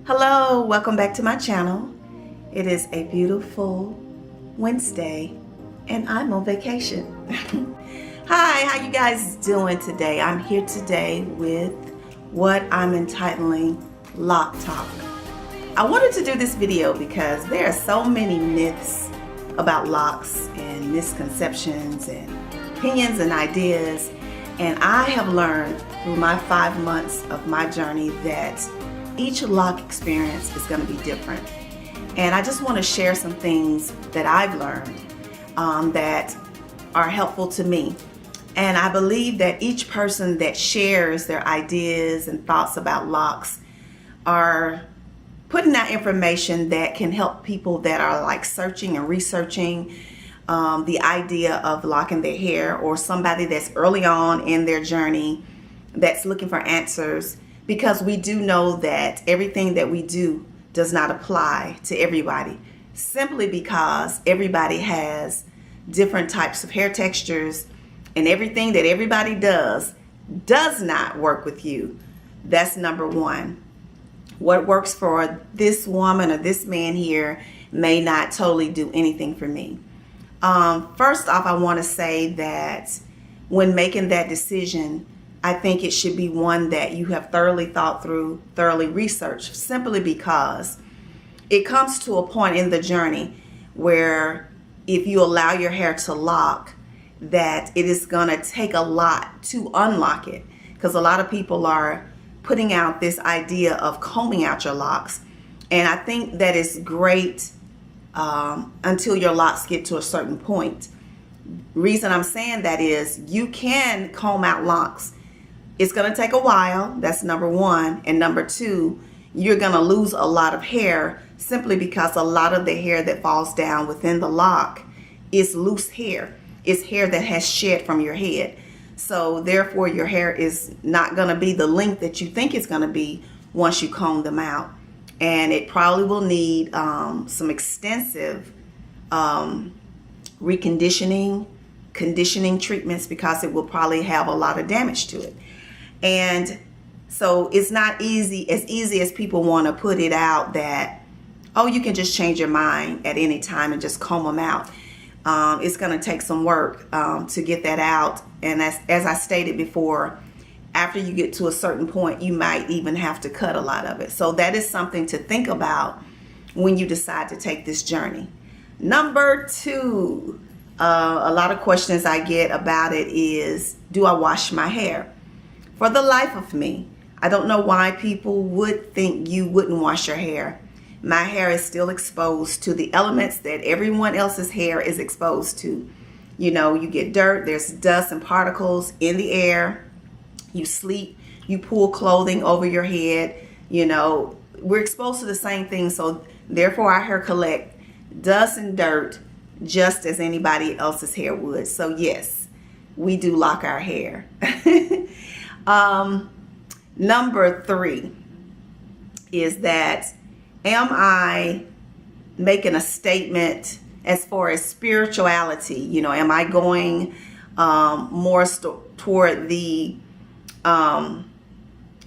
Hello, welcome back to my channel. It is a beautiful Wednesday and I'm on vacation. Hi, how you guys doing today? I'm here today with what I'm entitling Loc Talk. I wanted to do this video because there are so many myths about locks and misconceptions and opinions and ideas, and I have learned through my 5 months of my journey that each lock experience is going to be different. And I just want to share some things that I've learned that are helpful to me. And I believe that each person that shares their ideas and thoughts about locks are putting out information that can help people that are like searching and researching the idea of locking their hair, or somebody that's early on in their journey that's looking for answers. Because we do know that everything that we do does not apply to everybody, simply because everybody has different types of hair textures, and everything that everybody does not work with you. That's number one. What works for this woman or this man here may not totally do anything for me. First off, I want to say that when making that decision, I think it should be one that you have thoroughly thought through, thoroughly researched, simply because it comes to a point in the journey where if you allow your hair to lock, that it is going to take a lot to unlock it. Because a lot of people are putting out this idea of combing out your locks, and I think that is great until your locks get to a certain point. Reason I'm saying that is you can comb out locks. It's going to take a while. That's number one. And number two, you're going to lose a lot of hair simply because a lot of the hair that falls down within the lock is loose hair. It's hair that has shed from your head. So therefore, your hair is not going to be the length that you think it's going to be once you comb them out. And it probably will need some extensive reconditioning, conditioning treatments, because it will probably have a lot of damage to it. And so it's not easy as people want to put it out that, oh, you can just change your mind at any time and just comb them out. It's going to take some work to get that out. And as I stated before, after you get to a certain point, you might even have to cut a lot of it. So that is something to think about when you decide to take this journey. Number two, a lot of questions I get about it is, do I wash my hair? For the life of me, I don't know why people would think you wouldn't wash your hair. My hair is still exposed to the elements that everyone else's hair is exposed to. You know, you get dirt, there's dust and particles in the air. You sleep, you pull clothing over your head. You know, we're exposed to the same thing. So therefore, our hair collect dust and dirt just as anybody else's hair would. So yes, we do lock our hair. Number three is that, am I making a statement as far as spirituality? You know, am I going more toward the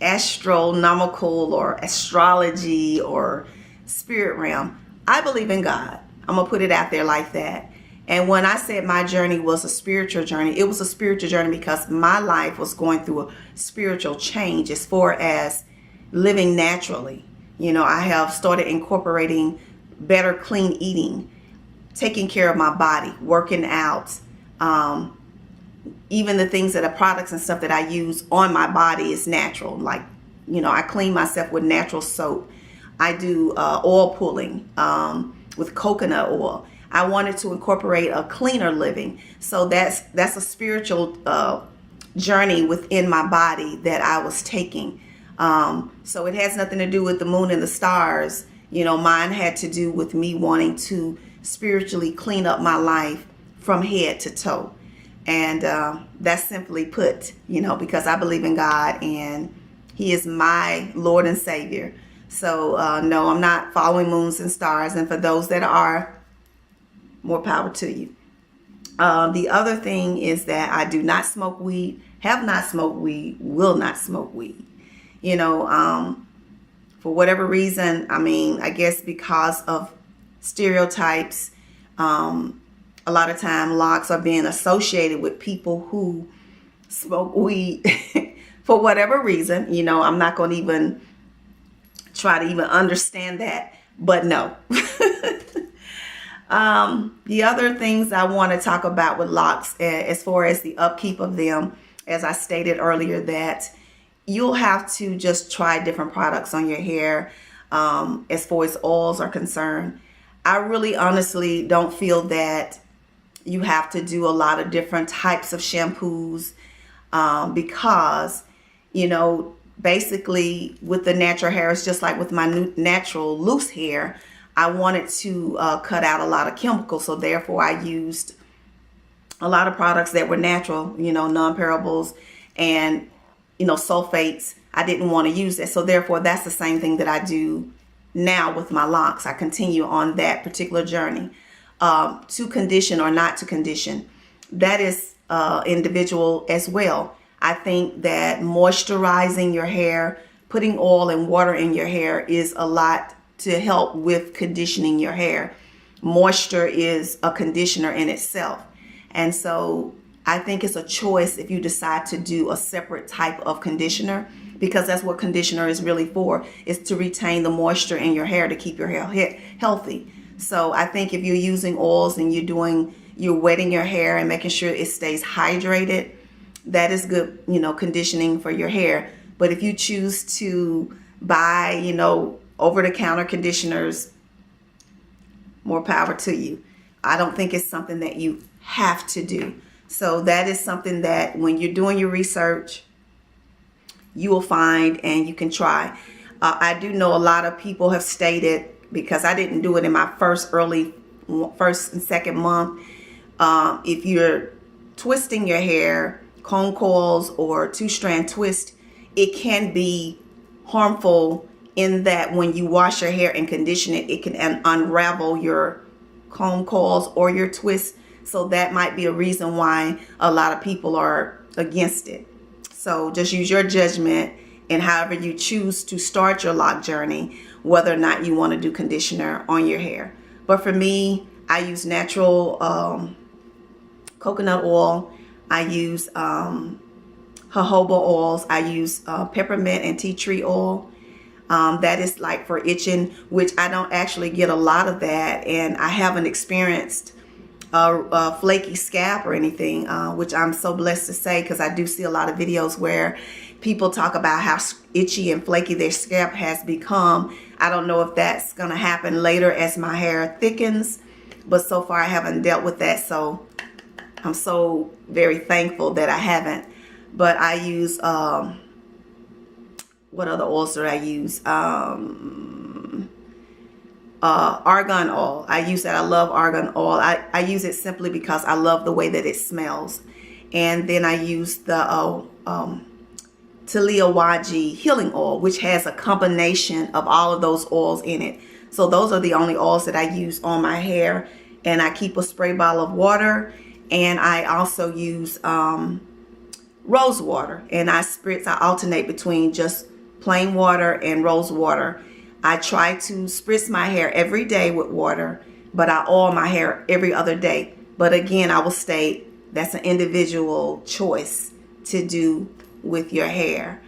astronomical or astrology or spirit realm? I believe in God. I'm gonna put it out there like that. And when I said my journey was a spiritual journey, it was a spiritual journey because my life was going through a spiritual change as far as living naturally. You know, I have started incorporating better clean eating, taking care of my body, working out. Even the things that are products and stuff that I use on my body is natural. Like, you know, I clean myself with natural soap. I do oil pulling with coconut oil. I wanted to incorporate a cleaner living. So that's a spiritual journey within my body that I was taking. So it has nothing to do with the moon and the stars. You know, mine had to do with me wanting to spiritually clean up my life from head to toe. And that's simply put, you know, because I believe in God and He is my Lord and Savior. So no, I'm not following moons and stars. And for those that are, more power to you. The other thing is that I do not smoke weed, have not smoked weed, will not smoke weed. You know, for whatever reason, I mean, I guess because of stereotypes, a lot of time locks are being associated with people who smoke weed for whatever reason. You know, I'm not going to even try to even understand that, but no. The other things I want to talk about with locks, as far as the upkeep of them, as I stated earlier, that you'll have to just try different products on your hair. As far as oils are concerned, I really honestly don't feel that you have to do a lot of different types of shampoos, because, you know, basically with the natural hair, it's just like with my natural loose hair, I wanted to cut out a lot of chemicals. So therefore I used a lot of products that were natural, you know, non-parables and, you know, sulfates. I didn't want to use that. So therefore that's the same thing that I do now with my locks. I continue on that particular journey, to condition or not to condition. That is individual as well. I think that moisturizing your hair, putting oil and water in your hair is a lot to help with conditioning your hair. Moisture is a conditioner in itself. And so I think it's a choice if you decide to do a separate type of conditioner, because that's what conditioner is really for, is to retain the moisture in your hair to keep your hair healthy. So I think if you're using oils and you're wetting your hair and making sure it stays hydrated, that is good, you know, conditioning for your hair. But if you choose to buy, you know, over-the-counter conditioners, more power to you. I don't think it's something that you have to do. So that is something that when you're doing your research, you will find and you can try. I do know a lot of people have stated, because I didn't do it in my first and second month, if you're twisting your hair, comb coils or two-strand twist, it can be harmful in that when you wash your hair and condition it, it can unravel your comb coils or your twists. So that might be a reason why a lot of people are against it. So just use your judgment and however you choose to start your lock journey, whether or not you want to do conditioner on your hair. But for me, I use natural coconut oil. I use jojoba oils. I use peppermint and tea tree oil. That is like for itching, which I don't actually get a lot of that, and I haven't experienced a flaky scalp or anything, which I'm so blessed to say, because I do see a lot of videos where people talk about how itchy and flaky their scalp has become. I don't know if that's going to happen later as my hair thickens, but so far I haven't dealt with that, so I'm so very thankful that I haven't. But I use what other oils do I use? Argan oil. I use that. I love argan oil. I use it simply because I love the way that it smells. And then I use the Taliawaji healing oil, which has a combination of all of those oils in it. So those are the only oils that I use on my hair. And I keep a spray bottle of water. And I also use rose water. And I alternate between just plain water and rose water. I try to spritz my hair every day with water, but I oil my hair every other day. But again, I will state that's an individual choice to do with your hair.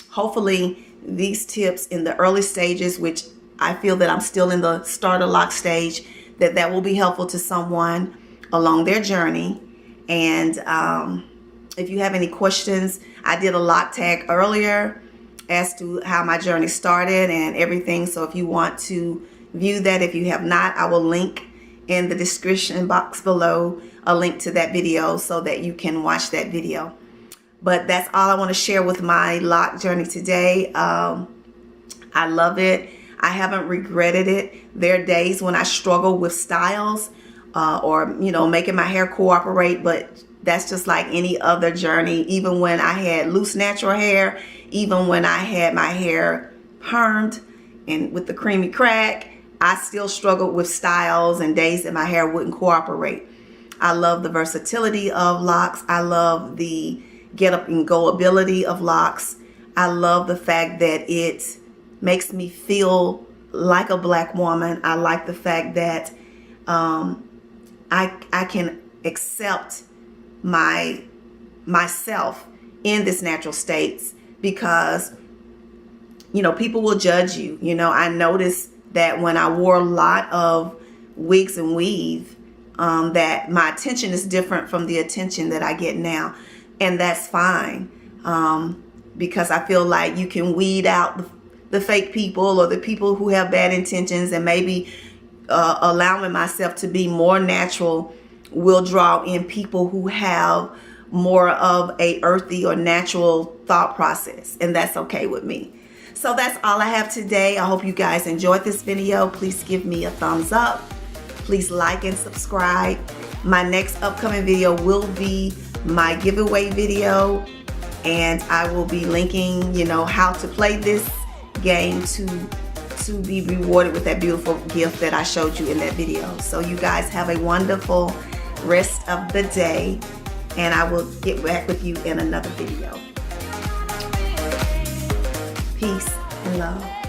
Hopefully these tips in the early stages, which I feel that I'm still in the starter lock stage, that will be helpful to someone along their journey. And if you have any questions, I did a lock tag earlier as to how my journey started and everything. So if you want to view that, if you have not, I will link in the description box below a link to that video so that you can watch that video. But that's all I want to share with my lock journey today. I love it. I haven't regretted it. There are days when I struggle with styles or, you know, making my hair cooperate, but that's just like any other journey. Even when I had loose natural hair, even when I had my hair permed and with the creamy crack, I still struggled with styles and days that my hair wouldn't cooperate. I love the versatility of locks. I love the get up and go ability of locks. I love the fact that it makes me feel like a Black woman. I like the fact that I can accept myself in this natural states, because people will judge you. I noticed that when I wore a lot of wigs and weave, that my attention is different from the attention that I get now, and that's fine, because I feel like you can weed out the fake people or the people who have bad intentions, and maybe allowing myself to be more natural will draw in people who have more of a earthy or natural thought process, and that's okay with me. So that's all I have today. I hope you guys enjoyed this video. Please give me a thumbs up. Please like and subscribe. My next upcoming video will be my giveaway video, and I will be linking how to play this game to be rewarded with that beautiful gift that I showed you in that video. So you guys have a wonderful rest of the day, and I will get back with you in another video. Peace and love.